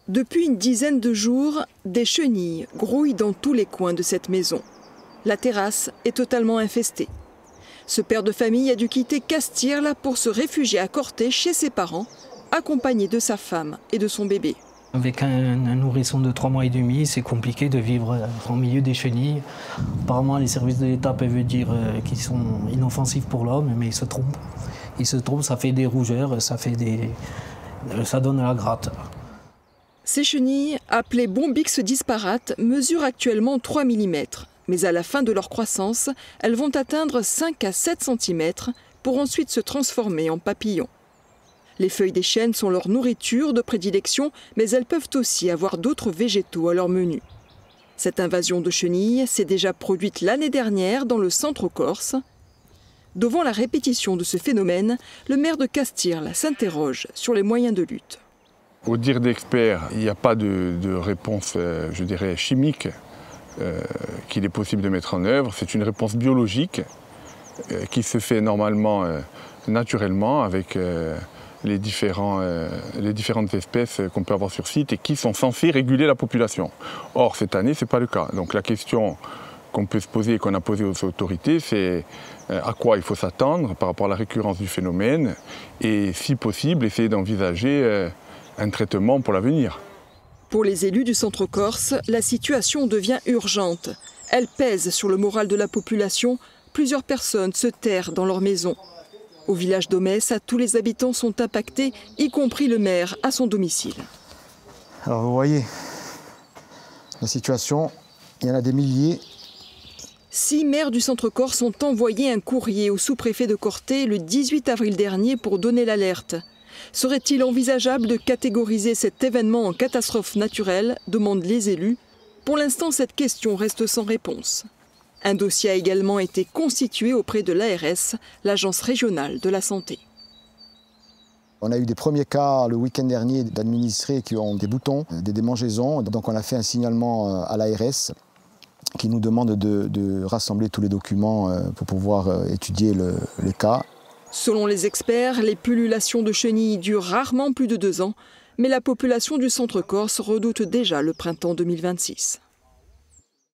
Depuis une dizaine de jours, des chenilles grouillent dans tous les coins de cette maison. La terrasse est totalement infestée. Ce père de famille a dû quitter Castirles pour se réfugier à Corté chez ses parents, accompagné de sa femme et de son bébé. Avec un nourrisson de 3 mois et demi, c'est compliqué de vivre au milieu des chenilles. Apparemment, les services de l'État peuvent dire qu'ils sont inoffensifs pour l'homme, mais ils se trompent. Ils se trompent, ça fait des rougeurs, ça donne la gratte. Ces chenilles, appelées bombix disparates, mesurent actuellement 3 mm. Mais à la fin de leur croissance, elles vont atteindre 5 à 7 cm pour ensuite se transformer en papillons. Les feuilles des chênes sont leur nourriture de prédilection, mais elles peuvent aussi avoir d'autres végétaux à leur menu. Cette invasion de chenilles s'est déjà produite l'année dernière dans le centre corse. Devant la répétition de ce phénomène, le maire de Castirles s'interroge sur les moyens de lutte. Au dire d'experts, il n'y a pas de réponse, je dirais, chimique qu'il est possible de mettre en œuvre. C'est une réponse biologique qui se fait normalement naturellement avec les différentes espèces qu'on peut avoir sur site et qui sont censées réguler la population. Or, cette année, ce n'est pas le cas. Donc la question qu'on peut se poser et qu'on a posée aux autorités, c'est à quoi il faut s'attendre par rapport à la récurrence du phénomène et, si possible, essayer d'envisager un traitement pour l'avenir. Pour les élus du centre corse, la situation devient urgente. Elle pèse sur le moral de la population. Plusieurs personnes se terrent dans leur maison. Au village d'Omès, tous les habitants sont impactés, y compris le maire à son domicile. Alors vous voyez, la situation, il y en a des milliers. 6 maires du centre corse ont envoyé un courrier au sous-préfet de Corté le 18 avril dernier pour donner l'alerte. Serait-il envisageable de catégoriser cet événement en catastrophe naturelle, demandent les élus. Pour l'instant, cette question reste sans réponse. Un dossier a également été constitué auprès de l'ARS, l'Agence régionale de la santé. On a eu des premiers cas le week-end dernier d'administrés qui ont des boutons, des démangeaisons. Donc on a fait un signalement à l'ARS qui nous demande de rassembler tous les documents pour pouvoir étudier le cas. Selon les experts, les pullulations de chenilles durent rarement plus de 2 ans, mais la population du centre corse redoute déjà le printemps 2026.